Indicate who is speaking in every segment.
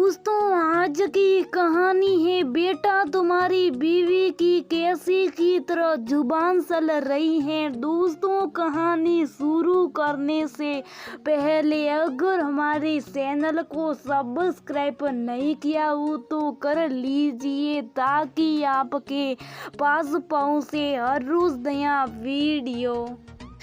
Speaker 1: दोस्तों, आज की कहानी है बेटा तुम्हारी बीवी की कैसी की तरह जुबान चल रही है। दोस्तों, कहानी शुरू करने से पहले अगर हमारे चैनल को सब्सक्राइब नहीं किया हो तो कर लीजिए ताकि आपके पास पहुंचे हर रोज नया वीडियो।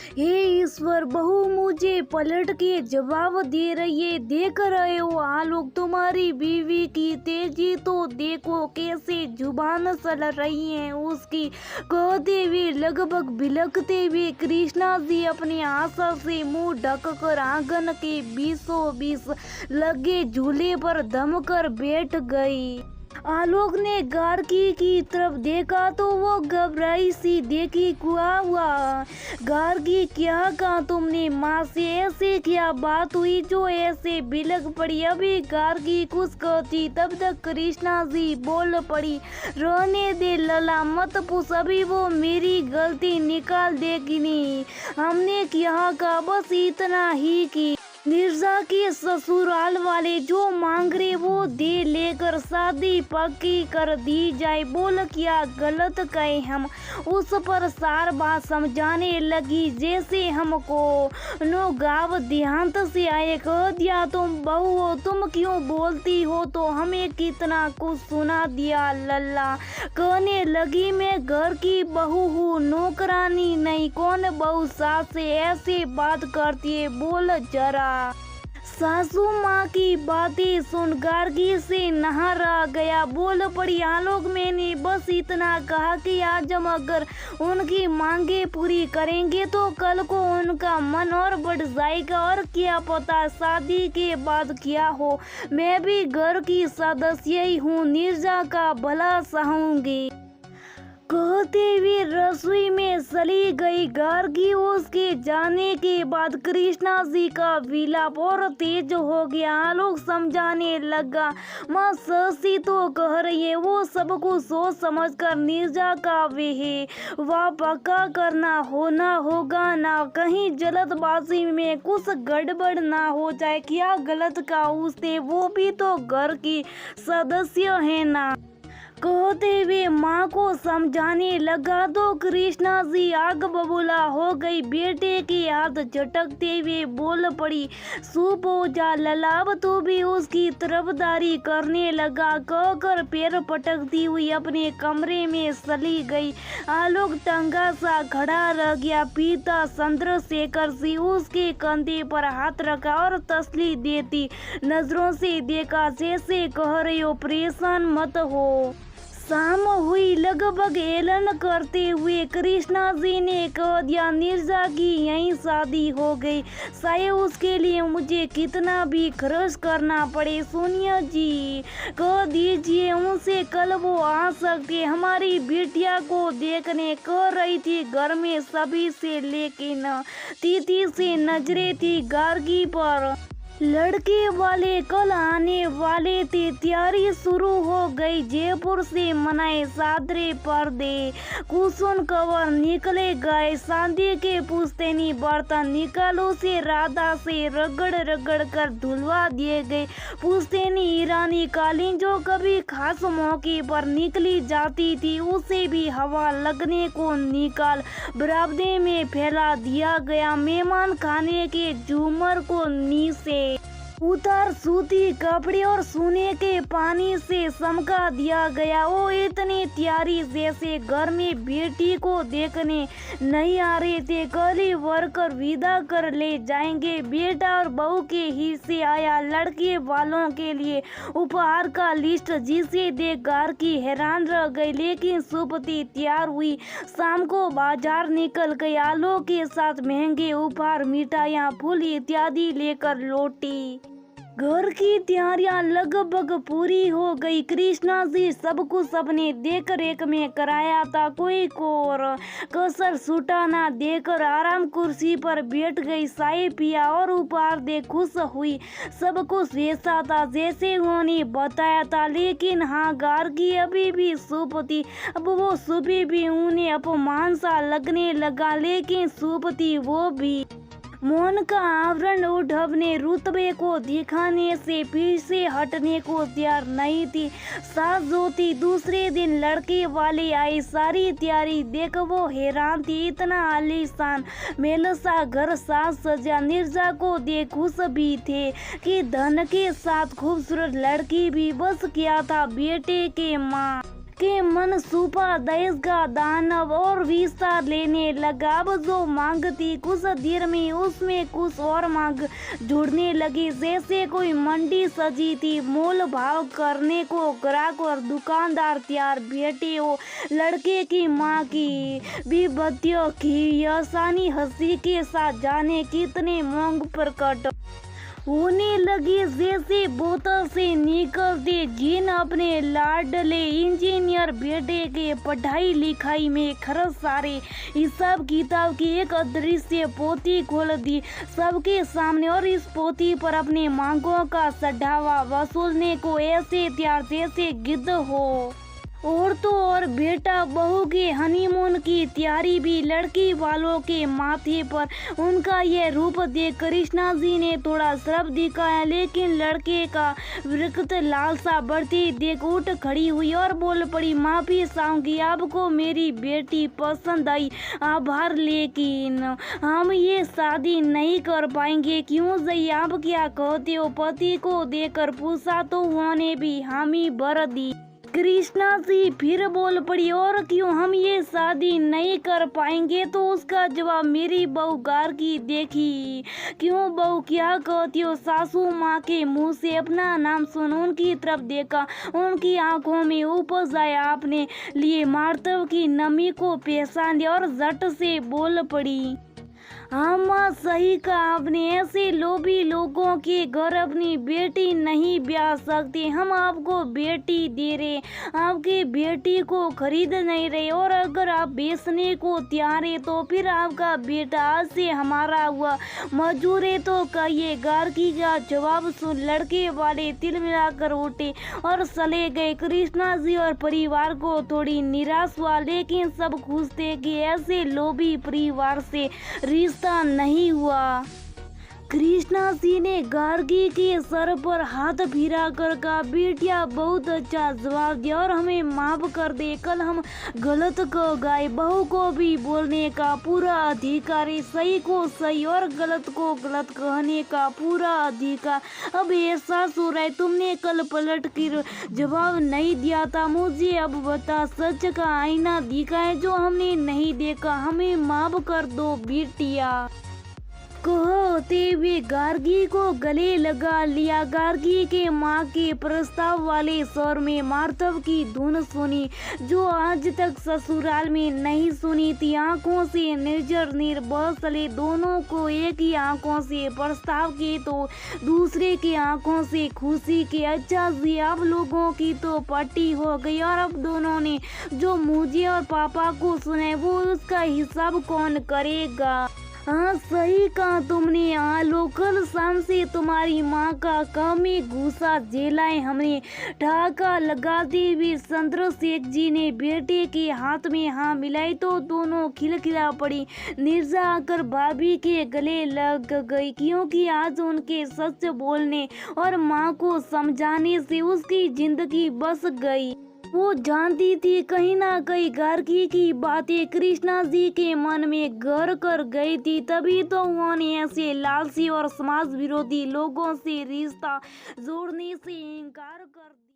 Speaker 1: हे ईश्वर, बहू मुझे पलट के जवाब दे रही है। देख रहे हो आलोक, तुम्हारी बीवी की तेजी तो देखो कैसे जुबान चल रही है उसकी। कहते हुए लगभग बिलखते हुए कृष्णा जी अपनी आशा से मुंह ढककर आंगन के बीचों बीच लगे झूले पर दमकर बैठ गई। आलोक ने गार्गी की तरफ देखा तो वो घबराई सी देखी। हुआ गार्गी, क्या कहा तुमने? माँ से ऐसे क्या बात हुई जो ऐसे बिलख पड़ी? अभी गार्गी कुछ कहती तब तक कृष्णा जी बोल पड़ी, रहने दे लला, मत पूछ, अभी वो मेरी गलती निकाल देगी। नहीं, हमने क्या कहा, बस इतना ही की निर्जा के ससुराल वाले जो मांग रहे वो दे, लेकर शादी पक्की कर दी जाए। बोल क्या गलत कहे हम? उस पर सार बात समझाने लगी जैसे हमको नो गाँव देहांत से आए। कह दिया तुम बहू हो, तुम क्यों बोलती हो? तो हमें कितना कुछ सुना दिया। लल्ला कहने लगी, मैं घर की बहू हूँ, नौकरानी नहीं। कौन बहू सास से ऐसे बात करती है? बोल जरा। सासू माँ की बातें सुन गार्गी से नहा रह गया। बोल पड़ी, आलोक मैंने बस इतना कहा कि आज हम अगर उनकी मांगे पूरी करेंगे तो कल को उनका मन और बढ़ जाएगा, और क्या पता शादी के बाद क्या हो। मैं भी घर की सदस्य ही हूँ, निर्जा का भला चाहूंगी। कहते हुए रसोई में चली गई गार्गी। उसके जाने के बाद कृष्णा जी का विलाप और तेज हो गया। आलोक समझाने लगा, माँ ससी तो कह रही है, वो सब कुछ सोच समझ कर निर्जा का वह पक्का करना होना होगा ना, कहीं जल्दबाजी में कुछ गड़बड़ ना हो जाए। क्या गलत कहा उसने? वो भी तो घर की सदस्य है ना। कहते हुए माँ को समझाने लगा तो कृष्णा जी आग बबूला हो गई। बेटे के हाथ झटकते हुए बोल पड़ी, सूप हो जा ललाब, तू भी उसकी तरफदारी करने लगा। कहकर पैर पटकती हुई अपने कमरे में चली गई। आलोक टंगा सा खड़ा रह गया। पिता चंद्रशेखर जी उसके कंधे पर हाथ रखा और तसल्ली देती नजरों से देखा, जैसे कह रही हो परेशान मत हो। शाम हुई। लगभग ऐलान करते हुए कृष्णा जी ने कह दिया, निर्जा की यहीं शादी हो गई, चाहे उसके लिए मुझे कितना भी खर्च करना पड़े। सोनिया जी कह दीजिए उनसे कल वो आ सकते, हमारी बिटिया को देखने। कह रही थी घर में सभी से लेकिन तीती से नजरें थी गार्गी पर। लड़के वाले कल आने वाले थे। तैयारी शुरू हो गई। जयपुर से मनाए सादरे पर्दे, कुशन कवर निकले गए। शादी के पुश्तैनी बर्तन निकालो से राधा से रगड़ रगड़ कर धुलवा दिए गए। पुश्तैनी ईरानी कालीन जो कभी खास मौके पर निकली जाती थी उसे भी हवा लगने को निकाल बरामदे में फैला दिया गया। मेहमान खाने के झूमर को नीचे उतार सूती कपड़े और सोने के पानी से चमका दिया गया। वो इतनी तैयारी जैसे घर में बेटी को देखने नहीं आ रहे थे। कल ही वर्कर विदा कर ले जाएंगे। बेटा और बहू के हिस्से आया लड़के वालों के लिए उपहार का लिस्ट, जिसे देख गार्गी हैरान रह गई। लेकिन सुपति तैयार हुई, शाम को बाजार निकल गई। आलोक के साथ महंगे उपहार, मिठाइयाँ, फूल इत्यादि लेकर लौटी। घर की तैयारियां लगभग पूरी हो गई। कृष्णा जी सब कुछ अपने देख रेख में कराया था, कोई और कसर छूटा ना देकर आराम कुर्सी पर बैठ गई। चाय पिया और उपहार दे खुश हुई। सब कुछ वैसा था जैसे उन्होंने बताया था। लेकिन हाँ, गार्गी अभी भी शुभ थी। अब वो सुबह भी उन्हें अपमान सा लगने लगा, लेकिन शुभ थी वो भी। मौन का आवरण उठ अपने रुतबे को दिखाने से पीछे हटने को तैयार नहीं थी। सास जो थी दूसरे दिन लड़के वाले आए, सारी तैयारी देख वो हैरान थी। इतना आलीशान मेलसा घर सास सजा। नीरजा को देख खुश भी थे कि धन के साथ खूबसूरत लड़की भी बस किया था। बेटे के माँ के मन सूपा दहेज का दानव और विस्तार लेने लगा। अब जो मांग थी कुछ देर में उसमें कुछ और मांग जुड़ने लगी। जैसे कोई मंडी सजी थी, मोल भाव करने को ग्राहक और दुकानदार तैयार बैठे हो। लड़के की माँ की विभूतियों की आसानी हंसी के साथ जाने कितने मोंग प्रकट होने लगी। जैसे बोतल से निकलते जिन अपने लाडले इंजीनियर बेटे के पढ़ाई लिखाई में खर्च सारे हिसाब किताब की एक अदृश्य पोथी खोल दी सबके सामने, और इस पोथी पर अपने मांगों का चढ़ावा वसूलने को ऐसे तैयार जैसे गिद्ध हो। और तो और बेटा बहू के हनीमून की तैयारी भी। लड़की वालों के माथे पर उनका यह रूप देख कृष्णा जी ने थोड़ा श्रम दिखाया, लेकिन लड़के का विरक्त लालसा बढ़ती देख उठ खड़ी हुई और बोल पड़ी, माफी चाहूंगी, आपको मेरी बेटी पसंद आई, आभार, लेकिन हम ये शादी नहीं कर पाएंगे। क्यों जी, आप क्या कहते हो? पति को देकर पूछा तो उन्होंने भी हामी भर दी। कृष्णा जी फिर बोल पड़ी, और क्यों हम ये शादी नहीं कर पाएंगे? तो उसका जवाब, मेरी बहू गार की देखी। क्यों बहू, क्या कहती हो? सासू माँ के मुंह से अपना नाम सुन उनकी तरफ देखा, उनकी आंखों में उपज आया, अपने लिए मार्तव की नमी को पहचान दिया और झट से बोल पड़ी, हाँ माँ, सही कहा आपने, ऐसे लोभी लोगों के घर अपनी बेटी नहीं ब्याह सकते। हम आपको बेटी दे रहे, आपकी बेटी को खरीद नहीं रहे, और अगर आप बेचने को तैयार है तो फिर आपका बेटा आज से हमारा हुआ मजूर है। तो कहिए। गार्गी का जवाब सुन लड़के वाले तिल मिलाकर उठे और चले गए। कृष्णा जी और परिवार को थोड़ी निराश हुआ, लेकिन सब खुश थे कि ऐसे लोभी परिवार से रिश्ता नहीं हुआ। कृष्णा जी ने गार्गी के सर पर हाथ फिरा कर कहा, बेटिया बहुत अच्छा जवाब दिया और हमें माफ कर दे, कल हम गलत कह गए। बहू को भी बोलने का पूरा अधिकार है, सही को सही और गलत को गलत कहने का पूरा अधिकार। अब एहसास हो रहा है तुमने कल पलट कर जवाब नहीं दिया था। मुझे अब बता, सच का आईना दिखा है जो हमने नहीं देखा, हमें माफ कर दो बेटिया, कहते हुए गार्गी को गले लगा लिया। गार्गी के माँ के प्रस्ताव वाले स्वर में मार्तव की धुन सुनी जो आज तक ससुराल में नहीं सुनी थी। आंखों से निर्जर निर्भय चले दोनों को, एक ही आंखों से प्रस्ताव के तो दूसरे की आंखों से खुशी के। अच्छा जी, आप लोगों की तो पार्टी हो गई, और अब दोनों ने जो मुझे और पापा को सुने वो उसका हिसाब कौन करेगा? हाँ, सही कहा तुमने। आलो, कल शाम से तुम्हारी माँ का काम ही गुस्सा झेलाए हमने। ठहाका लगाते हुए चंद्र शेख जी ने बेटे के हाथ में हाँ मिलाई तो दोनों खिलखिला पड़ी। नीरजा आकर भाभी के गले लग गई, क्योंकि आज उनके सच बोलने और माँ को समझाने से उसकी जिंदगी बस गई। वो जानती थी कहीं ना कहीं गार्गी की बातें कृष्णा जी के मन में घर कर गई थी, तभी तो उन्होंने ऐसे लालची और समाज विरोधी लोगों से रिश्ता जोड़ने से इनकार कर दिया।